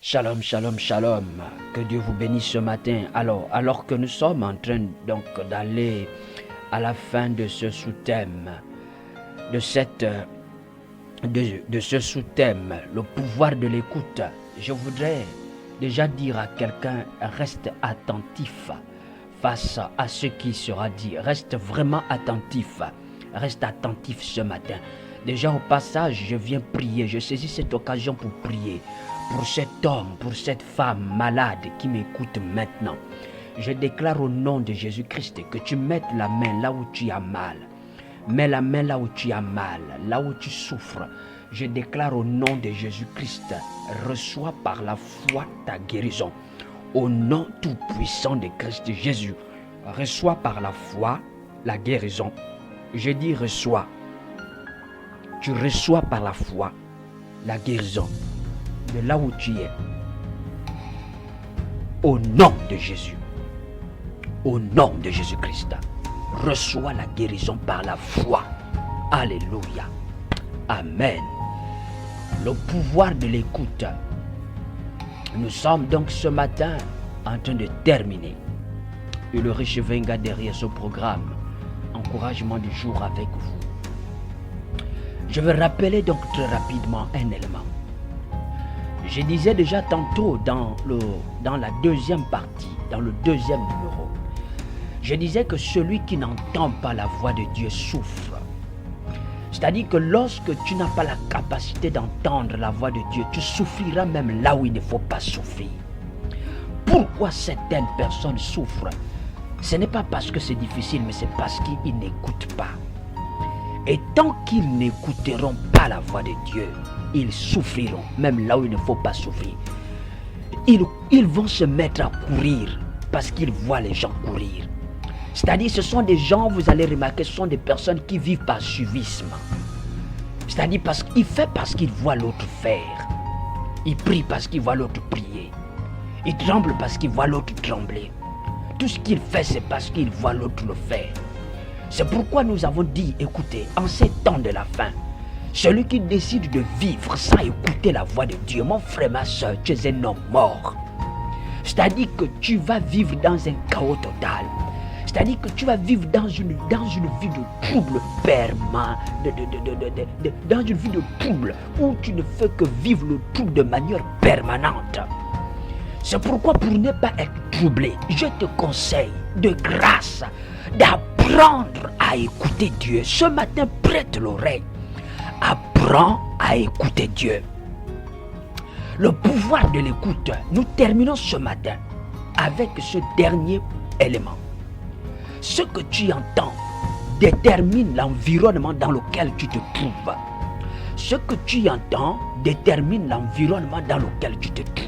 Shalom, shalom, shalom. Que Dieu vous bénisse ce matin. Alors que nous sommes en train donc d'aller à la fin de ce sous-thème, de ce sous-thème, le pouvoir de l'écoute, je voudrais déjà dire à quelqu'un, reste attentif face à ce qui sera dit. Reste vraiment attentif. Reste attentif ce matin. Déjà au passage, je viens prier. Je saisis cette occasion pour prier pour cet homme, pour cette femme malade qui m'écoute maintenant. Je déclare au nom de Jésus-Christ que tu mettes la main là où tu as mal. Mets la main là où tu as mal, là où tu souffres. Je déclare au nom de Jésus-Christ, reçois par la foi ta guérison. Au nom tout-puissant de Christ Jésus, reçois par la foi la guérison. Je dis reçois. Tu reçois par la foi la guérison de là où tu es. Au nom de Jésus, au nom de Jésus-Christ, reçois la guérison par la foi. Alléluia. Amen. Le pouvoir de l'écoute. Nous sommes donc ce matin en train de terminer. Et le riche Venga derrière ce programme. Encouragement du jour avec vous. Je vais rappeler donc très rapidement un élément. Je disais déjà tantôt dans la deuxième partie, dans le deuxième numéro, je disais que celui qui n'entend pas la voix de Dieu souffre. C'est-à-dire que lorsque tu n'as pas la capacité d'entendre la voix de Dieu, tu souffriras même là où il ne faut pas souffrir. Pourquoi certaines personnes souffrent? Ce n'est pas parce que c'est difficile, mais c'est parce qu'ils n'écoutent pas. Et tant qu'ils n'écouteront pas la voix de Dieu, ils souffriront, même là où il ne faut pas souffrir. Ils vont se mettre à courir parce qu'ils voient les gens courir. C'est-à-dire, ce sont des gens, vous allez remarquer, ce sont des personnes qui vivent par suivisme. C'est-à-dire, il fait parce qu'il voit l'autre faire. Il prie parce qu'il voit l'autre prier. Il tremble parce qu'il voit l'autre trembler. Tout ce qu'il fait, c'est parce qu'il voit l'autre le faire. C'est pourquoi nous avons dit, écoutez, en ces temps de la fin, celui qui décide de vivre sans écouter la voix de Dieu, mon frère, ma soeur, tu es un homme mort. C'est-à-dire que tu vas vivre dans un chaos total. C'est-à-dire que tu vas vivre dans une vie de trouble permanent, dans une vie de trouble où tu ne fais que vivre le trouble de manière permanente. C'est pourquoi pour ne pas être troublé, je te conseille de grâce d'apprendre à écouter Dieu. Ce matin, prête l'oreille. Apprends à écouter Dieu. Le pouvoir de l'écoute, nous terminons ce matin avec ce dernier élément. Ce que tu entends détermine l'environnement dans lequel tu te trouves. Ce que tu entends détermine l'environnement dans lequel tu te trouves.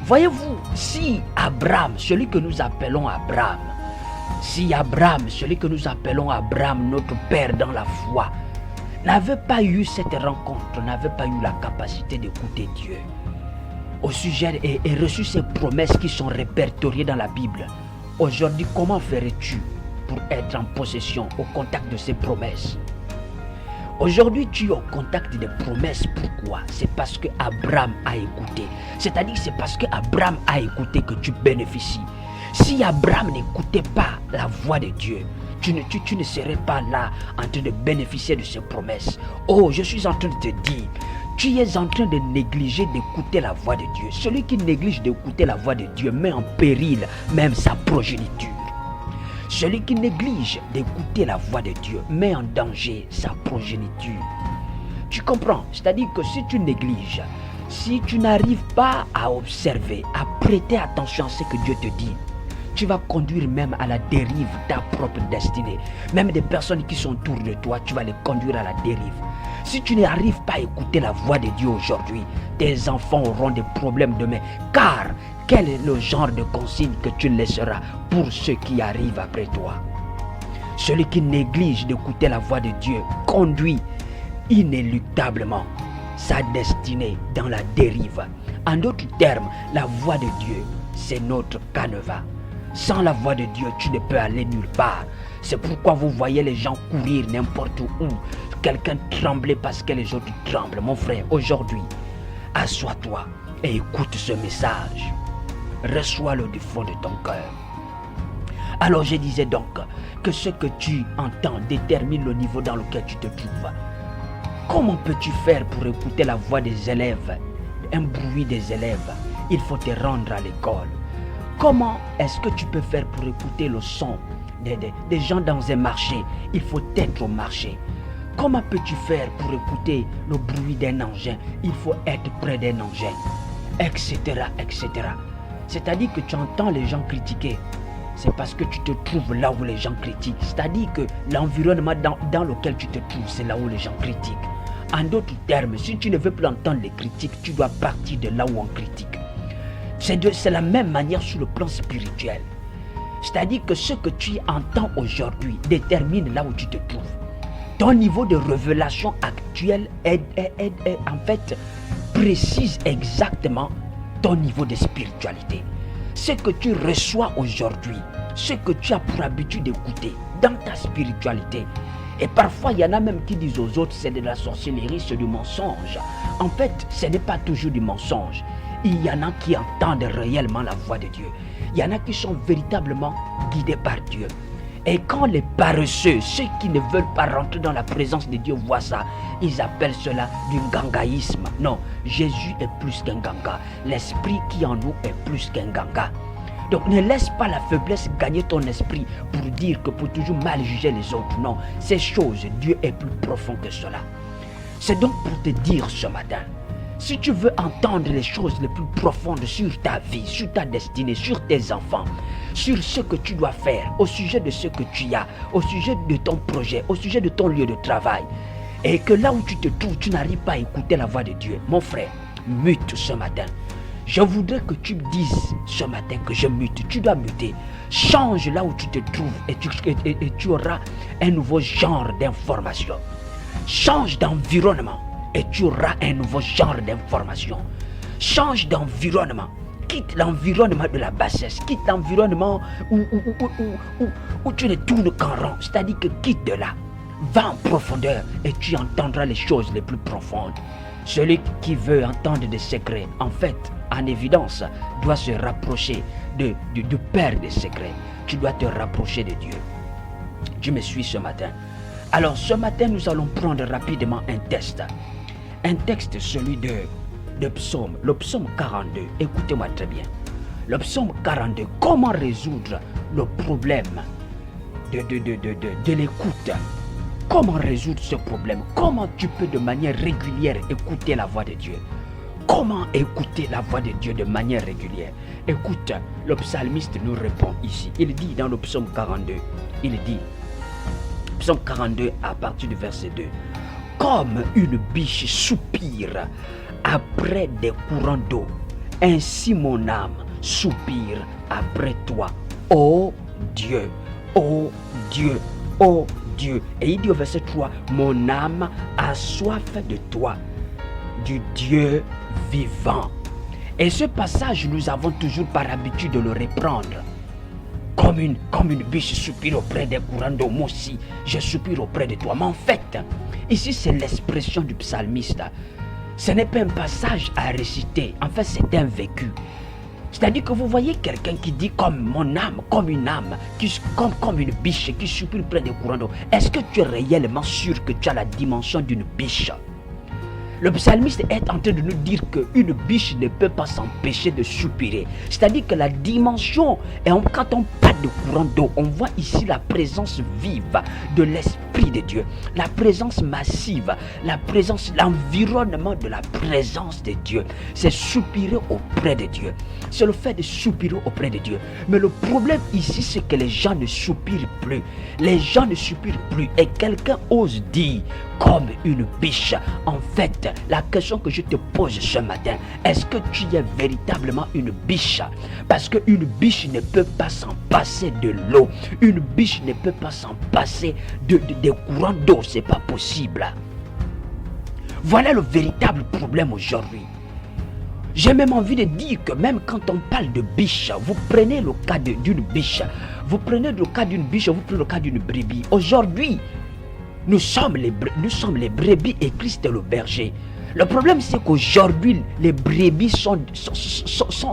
Voyez-vous, si Abraham, celui que nous appelons Abraham, notre père dans la foi, n'avait pas eu cette rencontre, n'avait pas eu la capacité d'écouter Dieu au sujet et reçu ces promesses qui sont répertoriées dans la Bible. Aujourd'hui, comment ferais-tu pour être en possession, au contact de ces promesses? Aujourd'hui, tu es au contact des promesses. Pourquoi? C'est parce que Abraham a écouté. C'est-à-dire, c'est parce que Abraham a écouté que tu bénéficies. Si Abraham n'écoutait pas la voix de Dieu, tu ne serais pas là en train de bénéficier de ces promesses. Oh, je suis en train de te dire, tu es en train de négliger d'écouter la voix de Dieu. Celui qui néglige d'écouter la voix de Dieu met en péril même sa progéniture. Celui qui néglige d'écouter la voix de Dieu met en danger sa progéniture. Tu comprends? C'est-à-dire que si tu négliges, si tu n'arrives pas à observer, à prêter attention à ce que Dieu te dit, tu vas conduire même à la dérive ta propre destinée. Même des personnes qui sont autour de toi, tu vas les conduire à la dérive. Si tu n'arrives pas à écouter la voix de Dieu aujourd'hui, tes enfants auront des problèmes demain. Car quel est le genre de consigne que tu laisseras pour ceux qui arrivent après toi? Celui qui néglige d'écouter la voix de Dieu conduit inéluctablement sa destinée dans la dérive. En d'autres termes, la voix de Dieu, c'est notre canevas. Sans la voix de Dieu, tu ne peux aller nulle part. C'est pourquoi vous voyez les gens courir n'importe où. Quelqu'un trembler parce que les autres tremblent. Mon frère, aujourd'hui, Assois-toi et écoute ce message. Reçois-le du fond de ton cœur. Alors je disais donc que ce que tu entends détermine le niveau dans lequel tu te trouves. Comment peux-tu faire pour écouter la voix des élèves, un bruit des élèves? Il faut te rendre à l'école. Comment est-ce que tu peux faire pour écouter le son des gens dans un marché? Il faut être au marché. Comment peux-tu faire pour écouter le bruit d'un engin? Il faut être près d'un engin, etc., etc. C'est-à-dire que tu entends les gens critiquer. C'est parce que tu te trouves là où les gens critiquent. C'est-à-dire que l'environnement dans lequel tu te trouves, c'est là où les gens critiquent. En d'autres termes, si tu ne veux plus entendre les critiques, tu dois partir de là où on critique. C'est la même manière sur le plan spirituel. C'est-à-dire que ce que tu entends aujourd'hui détermine là où tu te trouves. Ton niveau de révélation actuel en fait précise exactement ton niveau de spiritualité. Ce que tu reçois aujourd'hui, ce que tu as pour habitude d'écouter dans ta spiritualité. Et parfois, il y en a même qui disent aux autres, c'est de la sorcellerie, c'est du mensonge. En fait, ce n'est pas toujours du mensonge. Il y en a qui entendent réellement la voix de Dieu. Il y en a qui sont véritablement guidés par Dieu. Et quand les paresseux, ceux qui ne veulent pas rentrer dans la présence de Dieu voient ça, ils appellent cela du gangaïsme. Non, Jésus est plus qu'un ganga. L'esprit qui en nous est plus qu'un ganga. Donc ne laisse pas la faiblesse gagner ton esprit pour dire que pour toujours mal juger les autres. Non, ces choses, Dieu est plus profond que cela. C'est donc pour te dire ce matin, si tu veux entendre les choses les plus profondes sur ta vie, sur ta destinée, sur tes enfants, sur ce que tu dois faire, au sujet de ce que tu as, au sujet de ton projet, au sujet de ton lieu de travail, et que là où tu te trouves, tu n'arrives pas à écouter la voix de Dieu, mon frère, mute ce matin. Je voudrais que tu me dises ce matin que je mute. Tu dois muter. Change là où tu te trouves et tu auras un nouveau genre d'information. Change d'environnement et tu auras un nouveau genre d'information. Change d'environnement. Quitte l'environnement de la bassesse. Quitte l'environnement où tu ne tournes qu'en rond. C'est-à-dire que quitte de là. Va en profondeur et tu entendras les choses les plus profondes. Celui qui veut entendre des secrets, en fait, en évidence, doit se rapprocher du Père des secrets. Tu dois te rapprocher de Dieu. Tu me suis ce matin. Alors ce matin, nous allons prendre rapidement un test. Un texte, celui de Psaume, le Psaume 42. Écoutez-moi très bien. Le Psaume 42, comment résoudre le problème de l'écoute? Comment résoudre ce problème? Comment tu peux de manière régulière écouter la voix de Dieu? Comment écouter la voix de Dieu de manière régulière? Écoute, le psalmiste nous répond ici. Il dit dans le psaume 42, il dit, psaume 42 à partir du verset 2, comme une biche soupire après des courants d'eau, ainsi mon âme soupire après toi, ô Dieu, ô Dieu, ô Dieu. Et il dit au verset 3, mon âme a soif de toi, du Dieu vivant. Et ce passage, nous avons toujours par habitude de le reprendre. Comme une biche soupire auprès des courants d'eau, moi aussi, je soupire auprès de toi. Mais en fait, ici c'est l'expression du psalmiste. Ce n'est pas un passage à réciter, en fait c'est un vécu. C'est-à-dire que vous voyez quelqu'un qui dit comme mon âme, comme une âme, comme une biche qui soupire près des courants d'eau. Est-ce que tu es réellement sûr que tu as la dimension d'une biche? Le psalmiste est en train de nous dire qu'une biche ne peut pas s'empêcher de soupirer. C'est-à-dire que la dimension, et quand on parle de courant d'eau, on voit ici la présence vive de l'Esprit de Dieu, la présence massive, la présence, l'environnement de la présence de Dieu. C'est soupirer auprès de Dieu. C'est le fait de soupirer auprès de Dieu. Mais le problème ici, c'est que les gens ne soupirent plus. Les gens ne soupirent plus. Et quelqu'un ose dire, comme une biche. En fait, la question que je te pose ce matin, est-ce que tu es véritablement une biche? Parce qu'une biche ne peut pas s'en passer de l'eau. Une biche ne peut pas s'en passer des courants d'eau. C'est pas possible. Voilà le véritable problème aujourd'hui. J'ai même envie de dire que même quand on parle de biche, vous prenez le cas d'une biche, vous prenez le cas d'une biche, vous prenez le cas d'une brebis. Aujourd'hui, nous sommes les brebis et Christ est le berger. Le problème, c'est qu'aujourd'hui, les brebis sont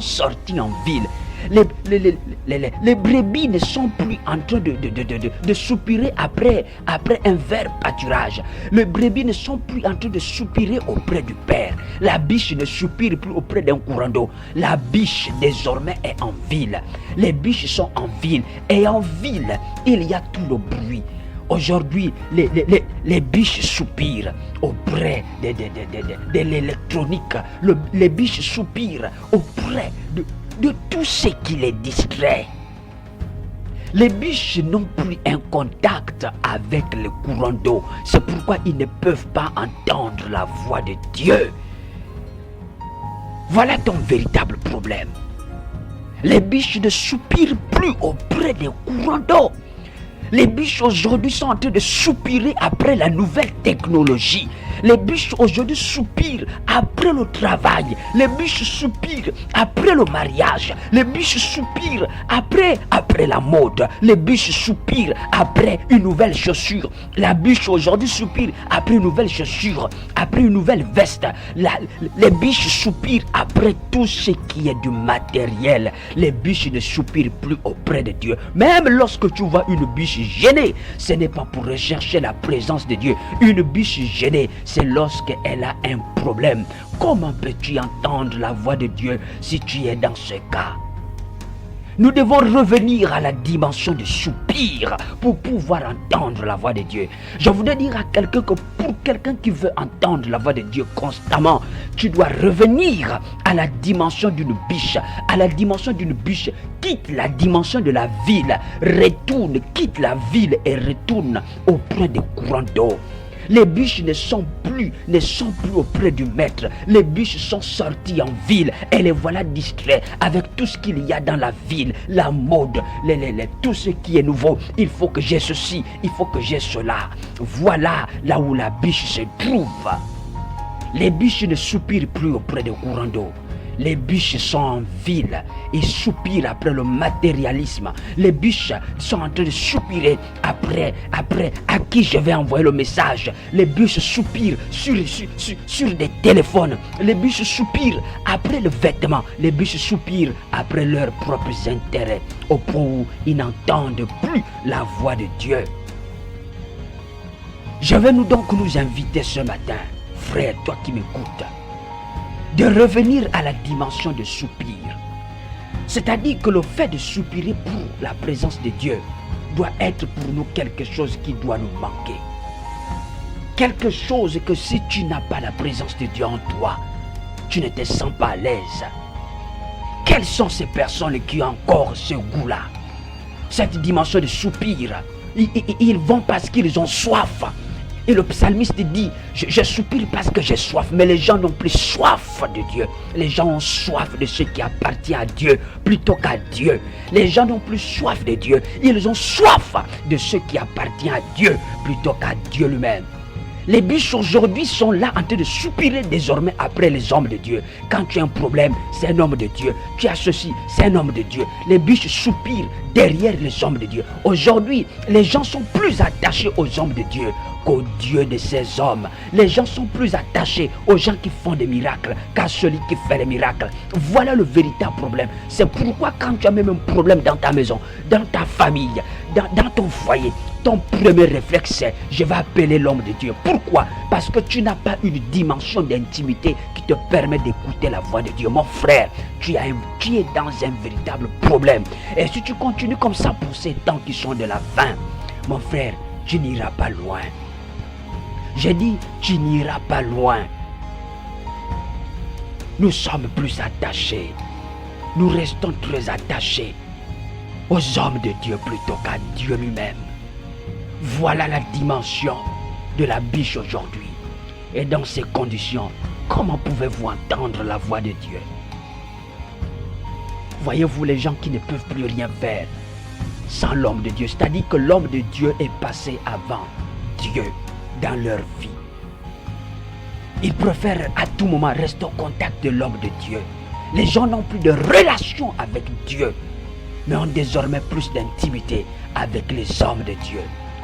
sorties en ville. Les brebis ne sont plus en train de soupirer après un vert pâturage. Les brebis ne sont plus en train de soupirer auprès du Père. La biche ne soupire plus auprès d'un courant d'eau. La biche désormais est en ville. Les biches sont en ville. Et en ville, il y a tout le bruit. Aujourd'hui, les biches soupirent auprès de l'électronique. Les biches soupirent auprès de tout ce qui les distrait. Les biches n'ont plus un contact avec le courant d'eau. C'est pourquoi ils ne peuvent pas entendre la voix de Dieu. Voilà ton véritable problème. Les biches ne soupirent plus auprès des courants d'eau. Les biches aujourd'hui sont en train de soupirer après la nouvelle technologie. Les biches aujourd'hui soupirent après le travail. Les biches soupirent après le mariage. Les biches soupirent après la mode. Les biches soupirent après une nouvelle chaussure. La biche aujourd'hui soupire après une nouvelle chaussure, après une nouvelle veste. Les biches soupirent après tout ce qui est du matériel. Les biches ne soupirent plus auprès de Dieu. Même lorsque tu vois une biche gênée, ce n'est pas pour rechercher la présence de Dieu. Une biche gênée, c'est lorsqu'elle a un problème. Comment peux-tu entendre la voix de Dieu si tu es dans ce cas? Nous devons revenir à la dimension du soupir pour pouvoir entendre la voix de Dieu. Je voudrais dire à quelqu'un que pour quelqu'un qui veut entendre la voix de Dieu constamment, tu dois revenir à la dimension d'une biche. À la dimension d'une biche. Quitte la dimension de la ville. Retourne, quitte la ville et retourne auprès des courants d'eau. Les biches ne sont plus auprès du maître. Les biches sont sorties en ville et les voilà distraits avec tout ce qu'il y a dans la ville, la mode, tout ce qui est nouveau. Il faut que j'ai ceci, il faut que j'ai cela. Voilà là où la biche se trouve. Les biches ne soupirent plus auprès des courants d'eau. Les biches sont en ville. Ils soupirent après le matérialisme. Les biches sont en train de soupirer après à qui je vais envoyer le message. Les biches soupirent sur des téléphones. Les biches soupirent après le vêtement. Les biches soupirent après leurs propres intérêts. Au point où ils n'entendent plus la voix de Dieu. Je vais donc nous inviter ce matin, frère, toi qui m'écoutes, de revenir à la dimension de soupir. C'est-à-dire que le fait de soupirer pour la présence de Dieu doit être pour nous quelque chose qui doit nous manquer. Quelque chose que si tu n'as pas la présence de Dieu en toi, tu ne te sens pas à l'aise. Quelles sont ces personnes qui ont encore ce goût-là? Cette dimension de soupir. Ils vont parce qu'ils ont soif. Et le psalmiste dit, je soupire parce que j'ai soif. Mais les gens n'ont plus soif de Dieu. Les gens ont soif de ce qui appartient à Dieu plutôt qu'à Dieu. Les gens n'ont plus soif de Dieu. Ils ont soif de ce qui appartient à Dieu plutôt qu'à Dieu lui-même. Les biches aujourd'hui sont là en train de soupirer désormais après les hommes de Dieu. Quand tu as un problème, c'est un homme de Dieu. Tu as ceci, c'est un homme de Dieu. Les biches soupirent derrière les hommes de Dieu. Aujourd'hui, les gens sont plus attachés aux hommes de Dieu qu'au Dieu de ces hommes. Les gens sont plus attachés aux gens qui font des miracles qu'à celui qui fait des miracles. Voilà le véritable problème. C'est pourquoi quand tu as même un problème dans ta maison, dans ta famille, dans ton foyer, ton premier réflexe c'est, je vais appeler l'homme de Dieu. Pourquoi? Parce que tu n'as pas une dimension d'intimité qui te permet d'écouter la voix de Dieu. Mon frère, tu es dans un véritable problème. Et si tu continues comme ça pour ces temps qui sont de la fin, mon frère, tu n'iras pas loin. J'ai dit, tu n'iras pas loin. Nous sommes plus attachés. Nous restons très attachés aux hommes de Dieu plutôt qu'à Dieu lui-même. Voilà la dimension de la biche aujourd'hui. Et dans ces conditions, comment pouvez-vous entendre la voix de Dieu? Voyez-vous les gens qui ne peuvent plus rien faire sans l'homme de Dieu. C'est-à-dire que l'homme de Dieu est passé avant Dieu dans leur vie. Ils préfèrent à tout moment rester au contact de l'homme de Dieu. Les gens n'ont plus de relation avec Dieu, mais ont désormais plus d'intimité avec les hommes de Dieu.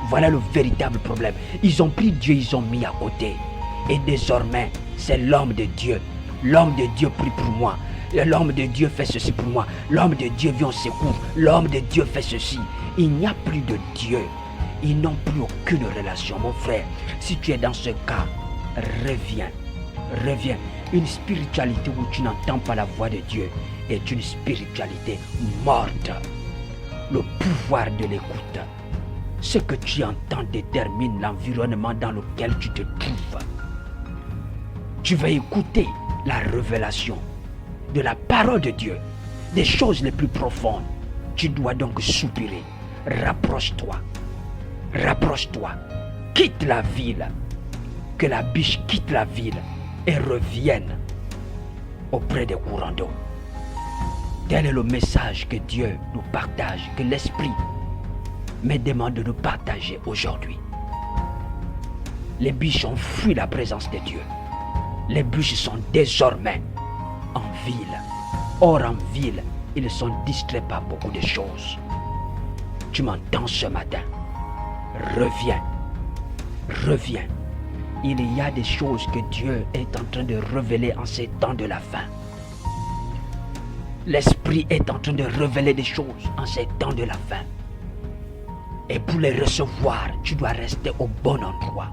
Voilà le véritable problème. Ils ont pris Dieu, ils ont mis à côté. Et désormais, c'est l'homme de Dieu. L'homme de Dieu prie pour moi. L'homme de Dieu fait ceci pour moi. L'homme de Dieu vient au secours. L'homme de Dieu fait ceci. Il n'y a plus de Dieu. Ils n'ont plus aucune relation. Mon frère, si tu es dans ce cas, reviens. Reviens. Une spiritualité où tu n'entends pas la voix de Dieu est une spiritualité morte. Le pouvoir de l'écoute. Ce que tu entends détermine l'environnement dans lequel tu te trouves. Tu vas écouter la révélation de la parole de Dieu, des choses les plus profondes. Tu dois donc soupirer. Rapproche-toi. Rapproche-toi. Quitte la ville. Que la biche quitte la ville et revienne auprès des courants d'eau. Tel est le message que Dieu nous partage, que l'Esprit me demande de nous partager aujourd'hui. Les biches ont fui la présence de Dieu. Les biches sont désormais en ville. Or en ville, ils ne sont distraits par beaucoup de choses. Tu m'entends ce matin? Reviens. Reviens. Il y a des choses que Dieu est en train de révéler en ces temps de la fin. L'Esprit est en train de révéler des choses en ces temps de la fin. Et pour les recevoir, tu dois rester au bon endroit.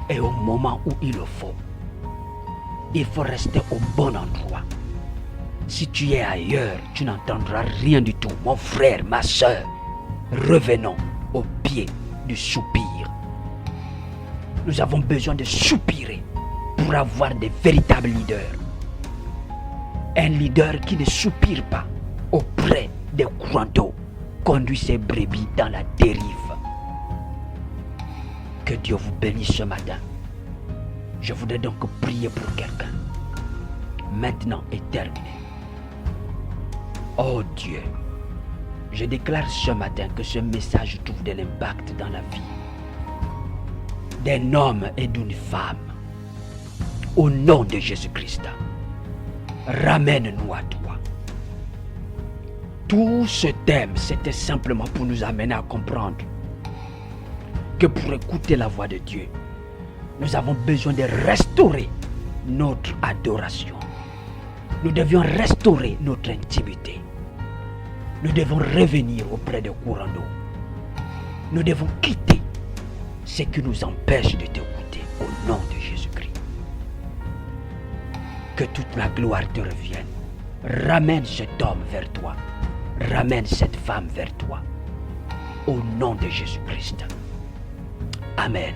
Et au moment où il le faut. Il faut rester au bon endroit. Si tu es ailleurs, tu n'entendras rien du tout. Mon frère, ma soeur, revenons au pied du soupir. Nous avons besoin de soupirer pour avoir des véritables leaders. Un leader qui ne soupire pas auprès des courants d'eau conduit ses brebis dans la dérive. Que Dieu vous bénisse ce matin. Je voudrais donc prier pour quelqu'un. Maintenant est terminé. Oh Dieu, je déclare ce matin que ce message trouve de l'impact dans la vie d'un homme et d'une femme. Au nom de Jésus-Christ, ramène-nous à toi. Tout ce thème, c'était simplement pour nous amener à comprendre que pour écouter la voix de Dieu, nous avons besoin de restaurer notre adoration. Nous devions restaurer notre intimité. Nous devons revenir auprès des courants d'eau. Nous devons quitter ce qui nous empêche de t'écouter au nom de Jésus-Christ. Que toute la gloire te revienne. Ramène cet homme vers toi. Ramène cette femme vers toi. Au nom de Jésus-Christ. Amen.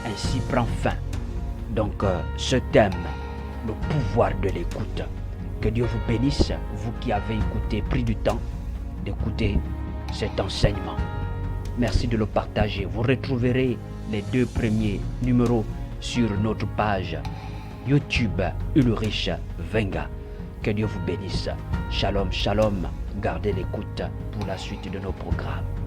Ainsi prend fin donc ce thème, le pouvoir de l'écoute. Que Dieu vous bénisse, vous qui avez écouté, pris du temps d'écouter cet enseignement. Merci de le partager. Vous retrouverez les 2 premiers numéros sur notre page YouTube Ulrich Venga. Que Dieu vous bénisse. Shalom, shalom. Gardez l'écoute pour la suite de nos programmes.